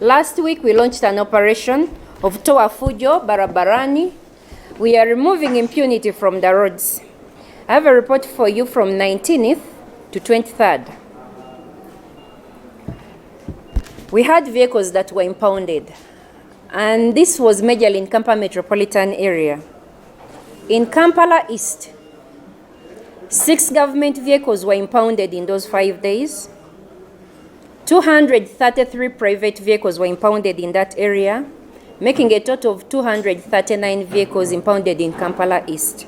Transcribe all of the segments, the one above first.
Last week, we launched an operation of Toa Fujo Barabarani. We are removing impunity from the roads. I have a report for you from 19th to 23rd. We had vehicles that were impounded, and this was majorly in Kampala metropolitan area. In Kampala East, 6 government vehicles were impounded in those 5 days. 233 private vehicles were impounded in that area, making a total of 239 vehicles impounded in Kampala East.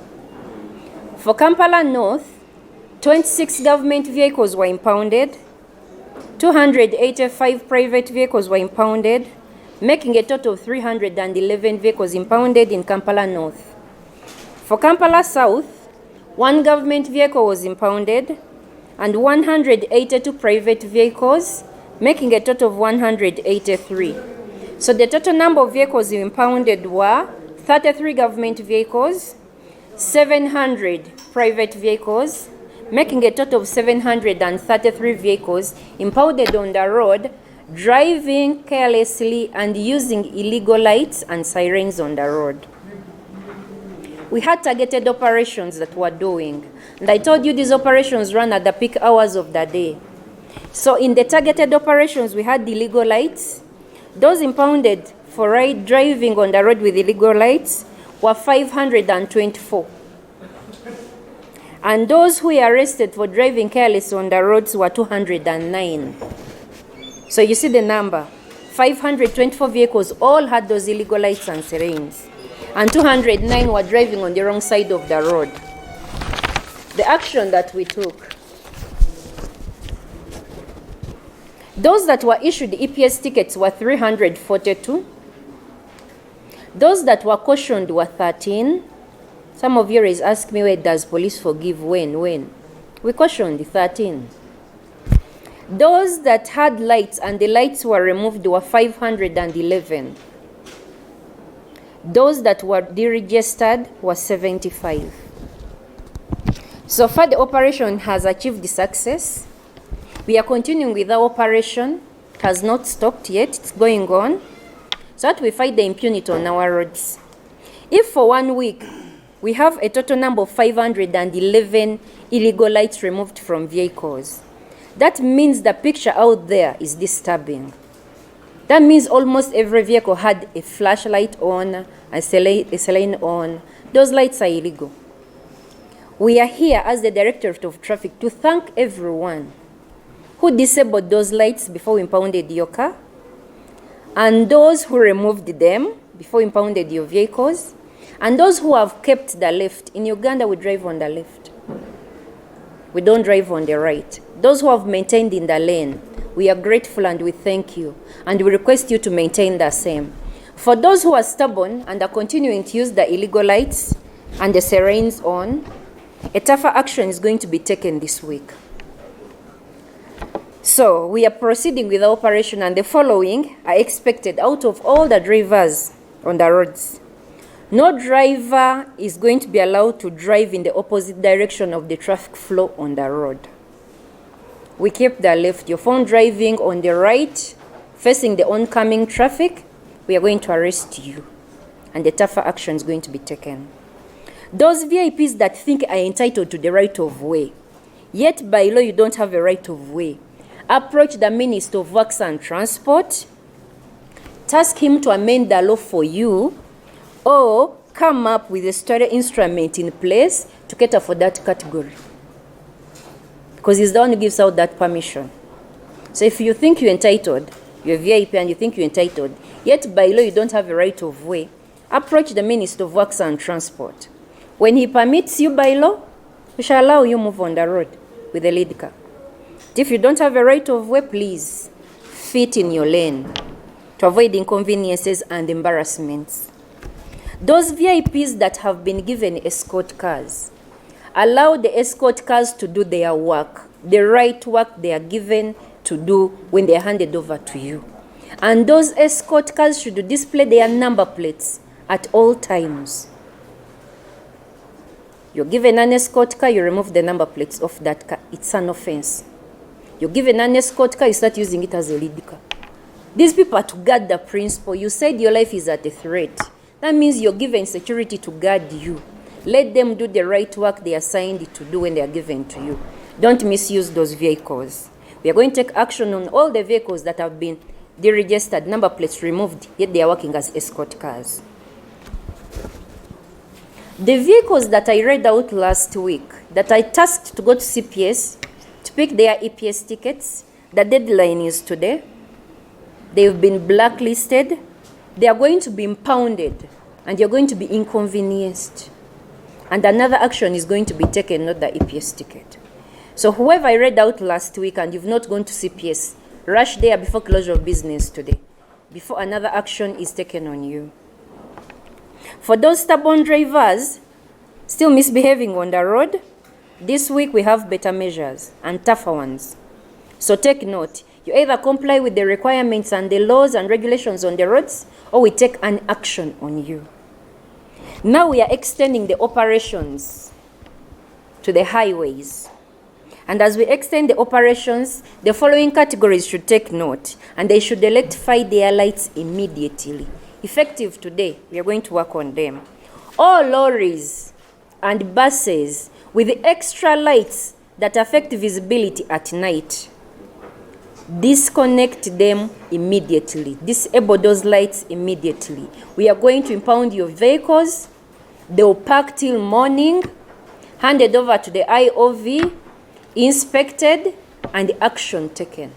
For Kampala North, 26 government vehicles were impounded, 285 private vehicles were impounded, making a total of 311 vehicles impounded in Kampala North. For Kampala South, 1 government vehicle was impounded and 182 private vehicles, making a total of 183. So the total number of vehicles impounded were 33 government vehicles, 700 private vehicles, making a total of 733 vehicles impounded on the road, driving carelessly and using illegal lights and sirens on the road. We had targeted operations that we're doing, and I told you these operations run at the peak hours of the day. So in the targeted operations, we had illegal lights. Those impounded for driving on the road with illegal lights were 524. And those who were arrested for driving careless on the roads were 209. So you see the number. 524 vehicles all had those illegal lights and sirens. And 209 were driving on the wrong side of the road. The action that we took. Those that were issued EPS tickets were 342. Those that were cautioned were 13. Some of you always ask me, where does police forgive when? We cautioned 13. Those that had lights and the lights were removed were 511. Those that were deregistered were 75. So far, the operation has achieved success. We are continuing with our operation. It has not stopped yet. It's going on, so that we fight the impunity on our roads. If for 1 week, we have a total number of 511 illegal lights removed from vehicles, that means the picture out there is disturbing. That means almost every vehicle had a flashlight on, a saline on. Those lights are illegal. We are here as the Directorate of Traffic to thank everyone who disabled those lights before we impounded your car, and those who removed them before we impounded your vehicles, and those who have kept the left. In Uganda, we drive on the left. We don't drive on the right. Those who have maintained in the lane, we are grateful and we thank you. And we request you to maintain the same. For those who are stubborn and are continuing to use the illegal lights and the sirens on, a tougher action is going to be taken this week. So we are proceeding with the operation, and the following are expected out of all the drivers on the roads. No driver is going to be allowed to drive in the opposite direction of the traffic flow on the road. We keep the left. You're found driving on the right, facing the oncoming traffic, we are going to arrest you, and the tougher action is going to be taken. Those VIPs that think are entitled to the right of way, yet by law you don't have a right of way, approach the Minister of Works and Transport, task him to amend the law for you, or come up with a statutory instrument in place to cater for that category. Because he's the one who gives out that permission. So if you think you're entitled, you're a VIP and you think you're entitled, yet by law you don't have a right of way, approach the Minister of Works and Transport. When he permits you by law, we shall allow you move on the road with a lead car. If you don't have a right of way, please fit in your lane to avoid inconveniences and embarrassments. Those VIPs that have been given escort cars, allow the escort cars to do their work, the right work they are given to do when they are handed over to you. And those escort cars should display their number plates at all times. You're given an escort car, you remove the number plates off that car. It's an offense. You're given an escort car, you start using it as a lead car. These people are to guard the principle. You said your life is at a threat. That means you're given security to guard you. Let them do the right work they are assigned to do when they are given to you. Don't misuse those vehicles. We are going to take action on all the vehicles that have been deregistered, number plates removed, yet they are working as escort cars. The vehicles that I read out last week, that I tasked to go to CPS to pick their EPS tickets, the deadline is today. They've been blacklisted. They are going to be impounded, and you're going to be inconvenienced. And another action is going to be taken, not the EPS ticket. So whoever I read out last week and you've not gone to CPS, rush there before closure of business today, before another action is taken on you. For those stubborn drivers still misbehaving on the road, this week we have better measures and tougher ones. So take note. You either comply with the requirements and the laws and regulations on the roads, or we take an action on you. Now we are extending the operations to the highways. And as we extend the operations, the following categories should take note, and they should electrify their lights immediately. Effective today, we are going to work on them. All lorries and buses with the extra lights that affect visibility at night, disconnect them immediately. Disable those lights immediately. We are going to impound your vehicles. They will park till morning, handed over to the IOV, inspected, and action taken.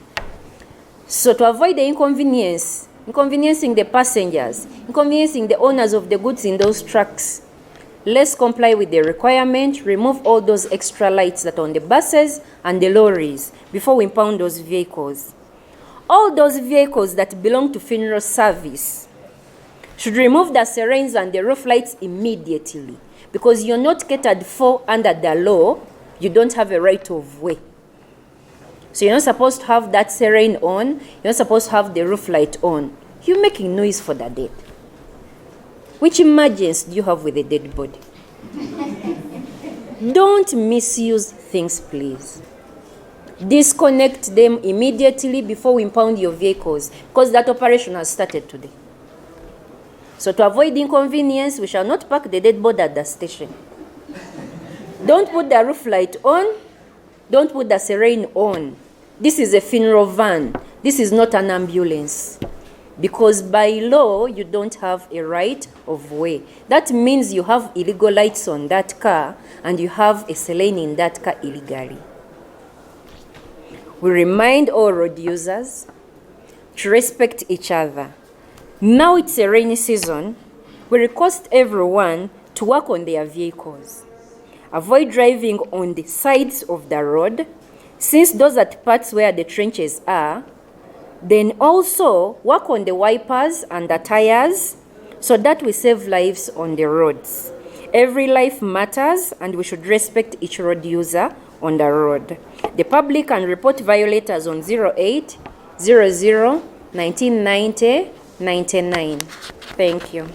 So to avoid the inconveniencing the passengers, inconveniencing the owners of the goods in those trucks, let's comply with the requirement, remove all those extra lights that are on the buses and the lorries before we impound those vehicles. All those vehicles that belong to funeral service should remove the sirens and the roof lights immediately, because you're not catered for under the law. You don't have a right of way. So you're not supposed to have that siren on. You're not supposed to have the roof light on. You're making noise for the dead. Which emergency do you have with a dead body? Don't misuse things, please. Disconnect them immediately before we impound your vehicles, because that operation has started today. So to avoid inconvenience, we shall not park the dead body at the station. Don't put the roof light on. Don't put the siren on. This is a funeral van. This is not an ambulance. Because by law, you don't have a right of way. That means you have illegal lights on that car and you have a siren in that car illegally. We remind all road users to respect each other. Now it's a rainy season. We request everyone to work on their vehicles. Avoid driving on the sides of the road, since those are the parts where the trenches are. Then also work on the wipers and the tires so that we save lives on the roads. Every life matters, and we should respect each road user on the road. The public can report violators on 0800 1990 99. Thank you.